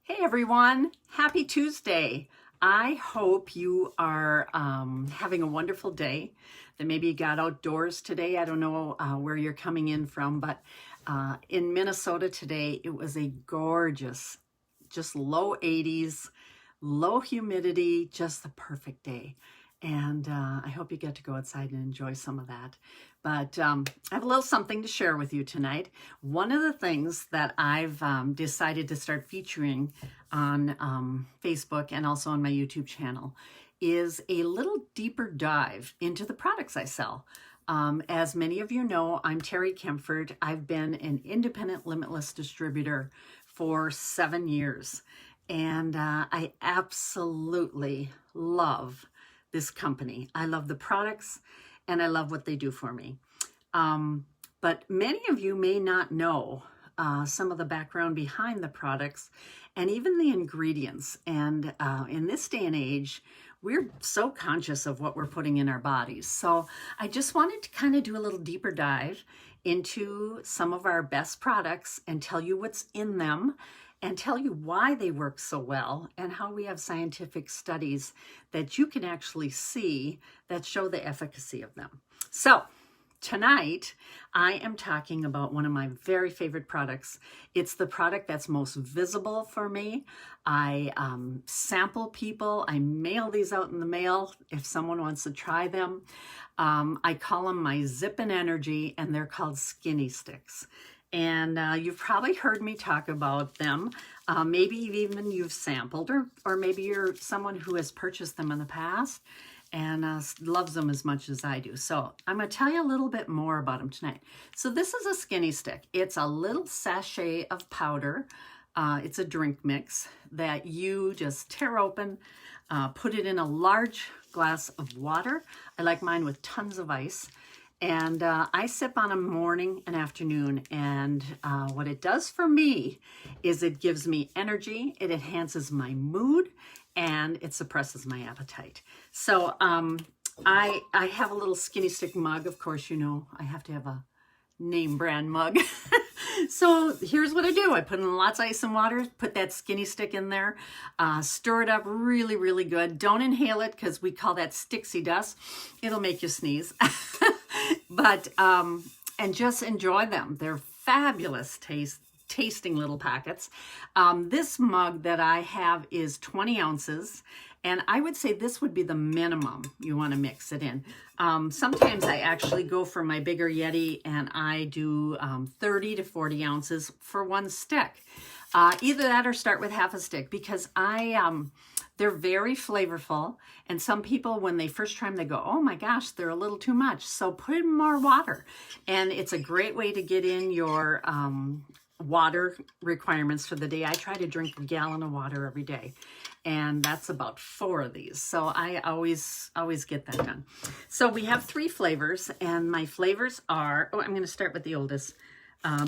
Hey everyone, happy Tuesday. I hope you are having a wonderful day, that maybe you got outdoors today. I don't know where you're coming in from, but in Minnesota today, it was a gorgeous, just low 80s, low humidity, just the perfect day. And I hope you get to go outside and enjoy some of that. But I have a little something to share with you tonight. One of the things that I've decided to start featuring on Facebook and also on my YouTube channel is a little deeper dive into the products I sell. As many of you know, I'm Terry Kempford. I've been an independent limitless distributor for 7 years. And I absolutely love this company. I love the products and I love what they do for me. But many of you may not know some of the background behind the products and even the ingredients. And in this day and age, we're so conscious of what we're putting in our bodies. So I just wanted to kind of do a little deeper dive into some of our best products and tell you what's in them and tell you why they work so well and how we have scientific studies that you can actually see that show the efficacy of them. So tonight, I am talking about one of my very favorite products. It's the product that's most visible for me. I sample people. I mail these out in the mail if someone wants to try them. I call them my Zippin' Energy, and they're called SkinnyStix. And you've probably heard me talk about them. Maybe even you've sampled, or maybe you're someone who has purchased them in the past and loves them as much as I do. So I'm going to tell you a little bit more about them tonight. So this is a Skinny Stick. It's a little sachet of powder. It's a drink mix that you just tear open, put it in a large glass of water. I like mine with tons of ice. And I sip on them morning and afternoon. And what it does for me is it gives me energy, it enhances my mood, and it suppresses my appetite. So I have a little Skinny Stick mug. Of course, you know, I have to have a name brand mug. So here's what I do. I put in lots of ice and water, put that Skinny Stick in there, stir it up really, really good. Don't inhale it because we call that stixie dust. It'll make you sneeze. But, and just enjoy them. They're fabulous tasting little packets. This mug that I have is 20 ounces. And I would say this would be the minimum you want to mix it in. Sometimes I actually go for my bigger Yeti and I do 30 to 40 ounces for one stick. Either that or start with half a stick because they're very flavorful. And some people, when they first try them, they go, oh my gosh, they're a little too much. So put in more water. And it's a great way to get in your water requirements for the day. I try to drink a gallon of water every day. And that's about 4 of these. So I always get that done. So we have 3 flavors. And my flavors are, I'm going to start with the oldest.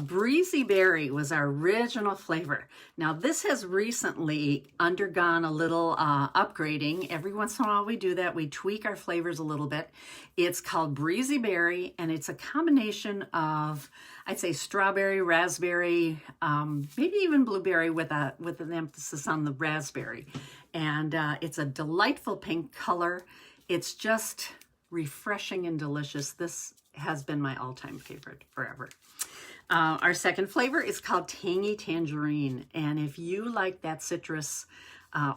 Breezy Berry was our original flavor. Now this has recently undergone a little upgrading. Every once in a while we do that. We tweak our flavors a little bit. It's called Breezy Berry and it's a combination of, I'd say strawberry, raspberry, maybe even blueberry with an emphasis on the raspberry. And it's a delightful pink color. It's just refreshing and delicious. This has been my all-time favorite forever. Our second flavor is called Tangy Tangerine. And if you like that citrus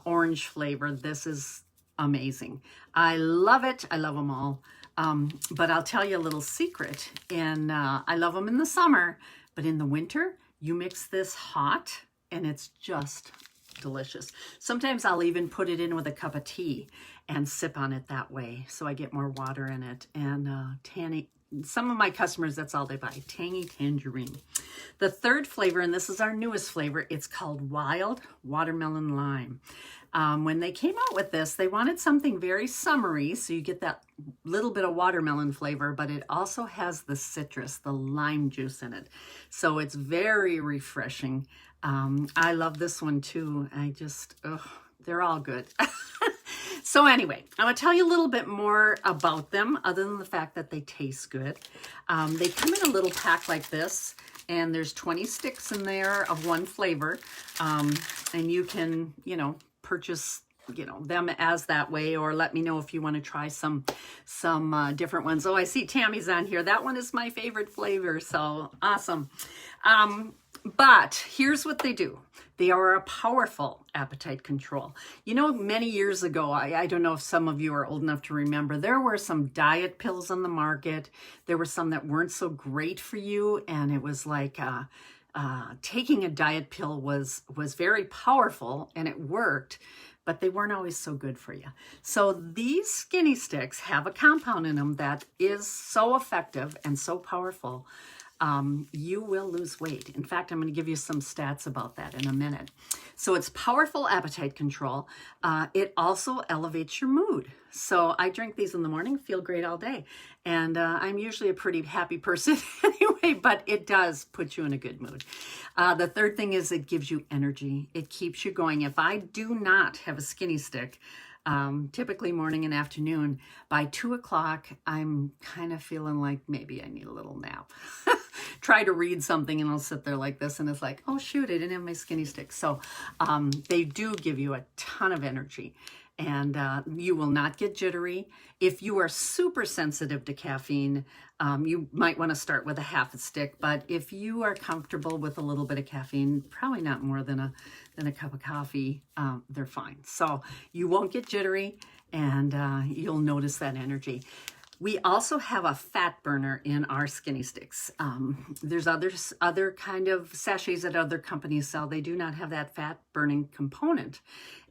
orange flavor, this is amazing. I love it. I love them all. But I'll tell you a little secret. And I love them in the summer, but in the winter, you mix this hot and it's just delicious. Sometimes I'll even put it in with a cup of tea and sip on it that way. So I get more water in it. And some of my customers, that's all they buy, Tangy Tangerine. The third flavor, and this is our newest flavor, it's called Wild Watermelon Lime. When they came out with this, they wanted something very summery, so you get that little bit of watermelon flavor, but it also has the citrus, the lime juice in it. So it's very refreshing. I love this one too. They're all good. So anyway, I'm going to tell you a little bit more about them other than the fact that they taste good. They come in a little pack like this, and there's 20 sticks in there of one flavor. And you can, purchase, them as that way, or let me know if you want to try some different ones. Oh, I see Tammy's on here. That one is my favorite flavor, so awesome. But here's what they do. They are a powerful appetite control. Many years ago, I don't know if some of you are old enough to remember, there were some diet pills on the market. There were some that weren't so great for you, and it was like taking a diet pill was very powerful, and it worked, but they weren't always so good for you. So these SkinnyStix have a compound in them that is so effective and so powerful. You will lose weight. In fact, I'm going to give you some stats about that in a minute. So it's powerful appetite control. It also elevates your mood. So I drink these in the morning, feel great all day. And I'm usually a pretty happy person anyway, but it does put you in a good mood. The third thing is it gives you energy. It keeps you going. If I do not have a SkinnyStix, typically morning and afternoon, by 2 o'clock, I'm kind of feeling like maybe I need a little nap. Try to read something and I'll sit there like this and it's like, oh shoot, I didn't have my SkinnyStix. So they do give you a ton of energy, and you will not get jittery. If you are super sensitive to caffeine, you might want to start with a half a stick, but if you are comfortable with a little bit of caffeine, probably not more than a cup of coffee, they're fine. So you won't get jittery, and you'll notice that energy. We also have a fat burner in our SkinnyStix. There's other kind of sachets that other companies sell. They do not have that fat burning component,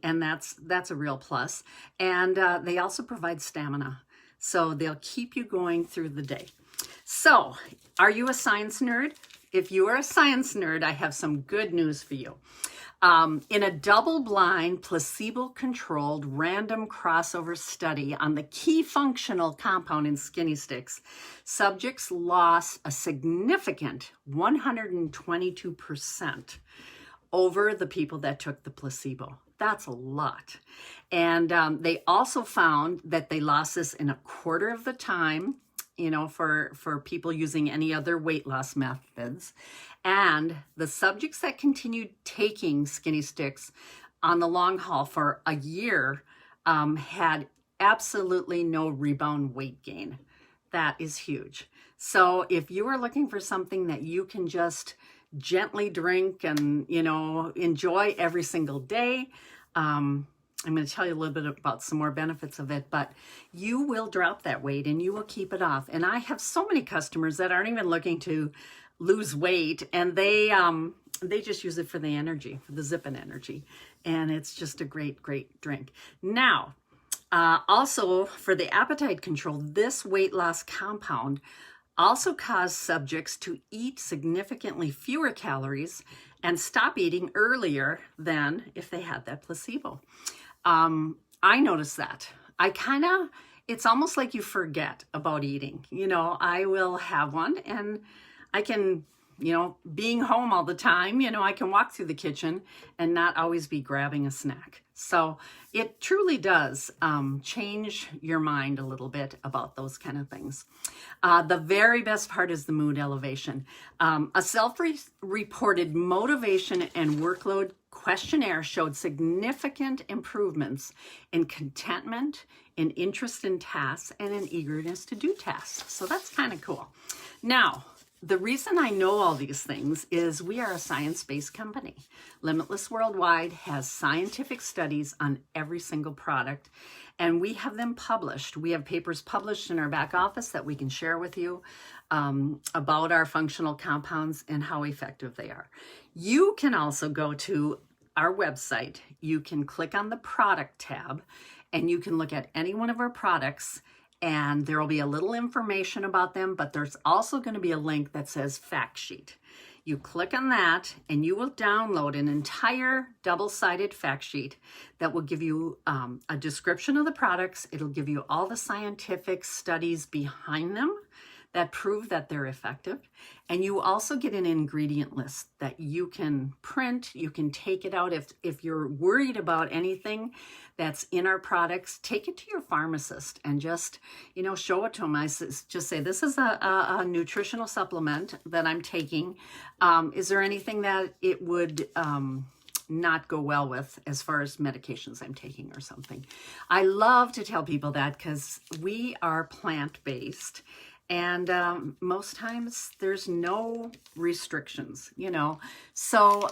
and that's a real plus. And they also provide stamina, so they'll keep you going through the day. So, are you a science nerd? If you are a science nerd, I have some good news for you. In a double-blind, placebo-controlled, random crossover study on the key functional compound in SkinnyStix, subjects lost a significant 122% over the people that took the placebo. That's a lot. And they also found that they lost this in a quarter of the time, for people using any other weight loss methods. And the subjects that continued taking SkinnyStix on the long haul for a year had absolutely no rebound weight gain. That is huge. So if you are looking for something that you can just gently drink and, enjoy every single day, I'm going to tell you a little bit about some more benefits of it, but you will drop that weight and you will keep it off. And I have so many customers that aren't even looking to lose weight, and they just use it for the energy, for the zipping energy. And it's just a great, great drink. Now, also for the appetite control, this weight loss compound also caused subjects to eat significantly fewer calories and stop eating earlier than if they had that placebo. I noticed that. It's almost like you forget about eating. I will have one, and I can, being home all the time, I can walk through the kitchen and not always be grabbing a snack. So it truly does change your mind a little bit about those kind of things. The very best part is the mood elevation. A self-reported motivation and workload questionnaire showed significant improvements in contentment, in interest in tasks, and in eagerness to do tasks. So that's kind of cool. Now, the reason I know all these things is we are a science-based company. Limitless Worldwide has scientific studies on every single product, and we have them published. We have papers published in our back office that we can share with you about our functional compounds and how effective they are. You can also go to our website. You can click on the product tab, and you can look at any one of our products, and there will be a little information about them, but there's also going to be a link that says fact sheet. You click on that and you will download an entire double-sided fact sheet that will give you a description of the products. It'll give you all the scientific studies behind them that prove that they're effective. And you also get an ingredient list that you can print. You can take it out. If you're worried about anything that's in our products, take it to your pharmacist and just, show it to them. Just say, this is a nutritional supplement that I'm taking. Is there anything that it would not go well with as far as medications I'm taking or something? I love to tell people that because we are plant-based, and most times there's no restrictions, So,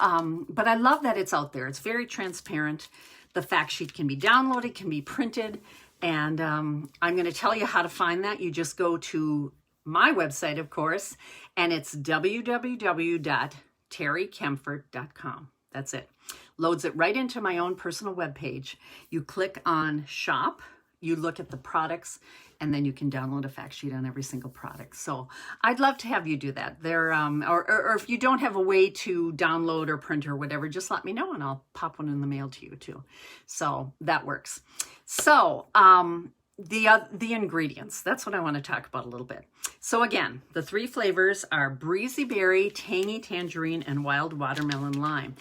but I love that it's out there. It's very transparent. The fact sheet can be downloaded, can be printed, and I'm going to tell you how to find that. You just go to my website, of course, and it's www.terrykemfert.com. That's it. Loads it right into my own personal webpage. You click on shop, you look at the products, and then you can download a fact sheet on every single product. So I'd love to have you do that. Or if you don't have a way to download or print or whatever, just let me know and I'll pop one in the mail to you too. So that works. So the ingredients, that's what I want to talk about a little bit. So again, the 3 flavors are breezy berry, tangy tangerine, and wild watermelon lime.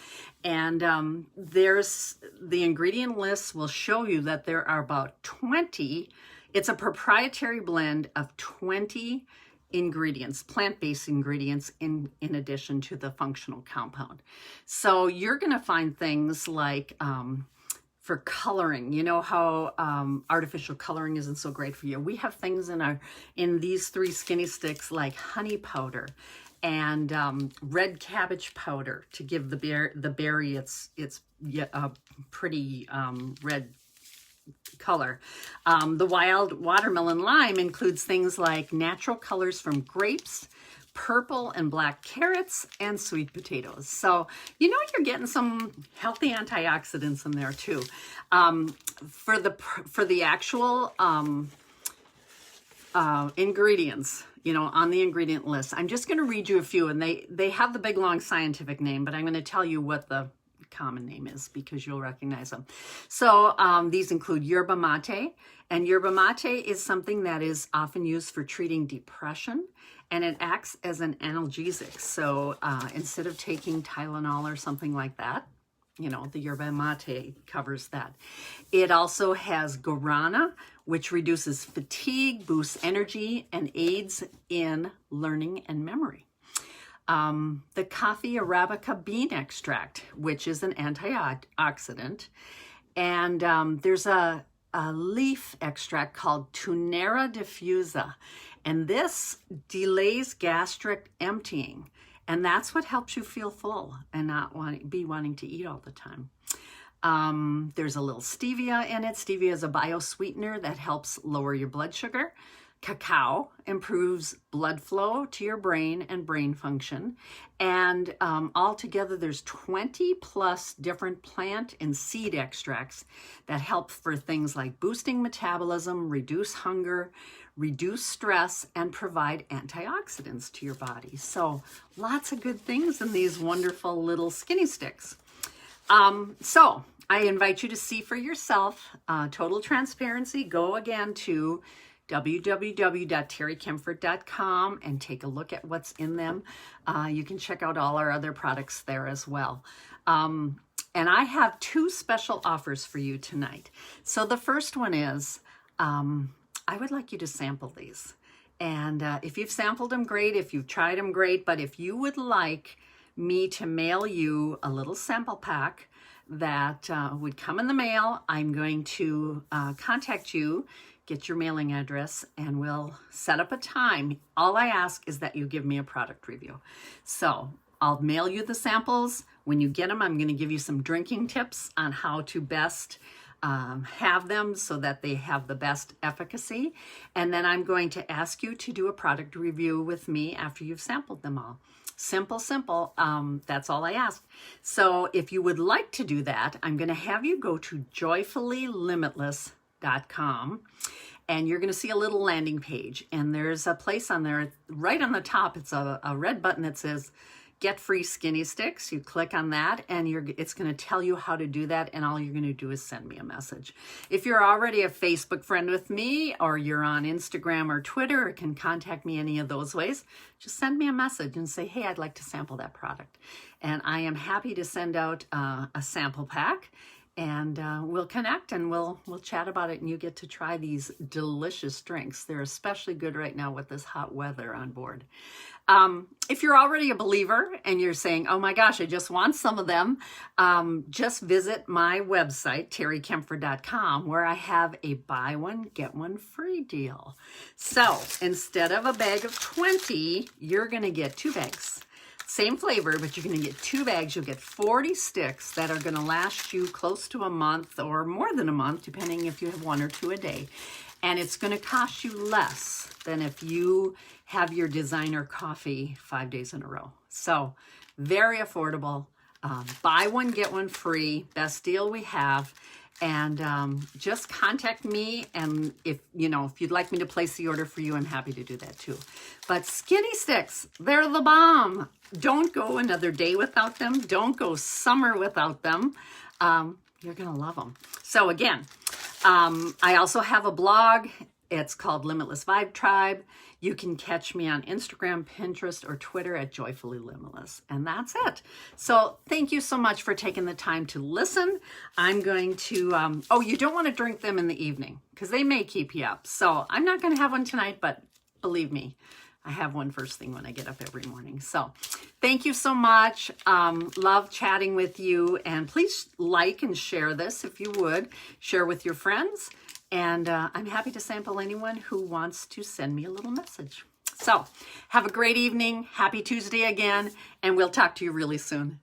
And there's the ingredient list will show you that there are about 20. It's a proprietary blend of 20 ingredients, plant-based ingredients in addition to the functional compound. So you're going to find things like for coloring, how artificial coloring isn't so great for you. We have things in these 3 SkinnyStix like honey powder and red cabbage powder to give the berry its pretty red color. The wild watermelon lime includes things like natural colors from grapes, purple and black carrots, and sweet potatoes. So you're getting some healthy antioxidants in there too. For the actual ingredients, on the ingredient list, I'm just going to read you a few, and they have the big long scientific name, but I'm going to tell you what the common name is because you'll recognize them. So these include yerba mate, and yerba mate is something that is often used for treating depression, and it acts as an analgesic. So instead of taking Tylenol or something like that, the yerba mate covers that. It also has guarana, which reduces fatigue, boosts energy, and aids in learning and memory. The coffee Arabica bean extract, which is an antioxidant. And there's a leaf extract called Tunera diffusa. And this delays gastric emptying. And that's what helps you feel full and not wanting to eat all the time. There's a little stevia in it. Stevia is a biosweetener that helps lower your blood sugar. Cacao improves blood flow to your brain and brain function. And altogether, there's 20 plus different plant and seed extracts that help for things like boosting metabolism, reduce hunger, reduce stress, and provide antioxidants to your body. So lots of good things in these wonderful little SkinnyStix. So I invite you to see for yourself, total transparency. Go again to www.terrykemfert.com and take a look at what's in them. You can check out all our other products there as well. And I have 2 special offers for you tonight. So the first one is, I would like you to sample these. And if you've sampled them, great. If you've tried them, great. But if you would like me to mail you a little sample pack that would come in the mail, I'm going to contact you, get your mailing address, and we'll set up a time. All I ask is that you give me a product review. So I'll mail you the samples. When you get them, I'm going to give you some drinking tips on how to best have them so that they have the best efficacy. And then I'm going to ask you to do a product review with me after you've sampled them all. Simple. That's all I ask. So if you would like to do that, I'm going to have you go to joyfullylimitless.com, and you're going to see a little landing page. And there's a place on there right on the top. It's a red button that says Get Free SkinnyStix. You click on that and it's going to tell you how to do that, and all you're going to do is send me a message. If you're already a Facebook friend with me, or you're on Instagram or Twitter, or can contact me any of those ways, just send me a message and say, hey, I'd like to sample that product. And I am happy to send out a sample pack, and we'll connect and we'll chat about it, and you get to try these delicious drinks. They're especially good right now with this hot weather on board. If you're already a believer and you're saying, oh my gosh, I just want some of them, just visit my website, terrykempfer.com, where I have a buy one, get one free deal. So instead of a bag of 20, you're going to get 2 bags. Same flavor, but you're going to get 2 bags. You'll get 40 sticks that are going to last you close to a month or more than a month, depending if you have 1 or 2 a day. And it's going to cost you less than if you have your designer coffee 5 days in a row. So very affordable. Buy one, get one free. Best deal we have. And just contact me, and if you'd like me to place the order for you, I'm happy to do that too. But SkinnyStix, they're the bomb. Don't go another day without them. Don't go summer without them. You're gonna love them. So again, I also have a blog. It's called Limitless Vibe Tribe. You can catch me on Instagram, Pinterest, or Twitter at Joyfully Limitless. And that's it. So thank you so much for taking the time to listen. I'm going to, you don't want to drink them in the evening because they may keep you up. So I'm not going to have one tonight, but believe me, I have one first thing when I get up every morning. So thank you so much. Love chatting with you. And please like and share this if you would. Share with your friends. And I'm happy to sample anyone who wants to send me a little message. So have a great evening. Happy Tuesday again. And we'll talk to you really soon.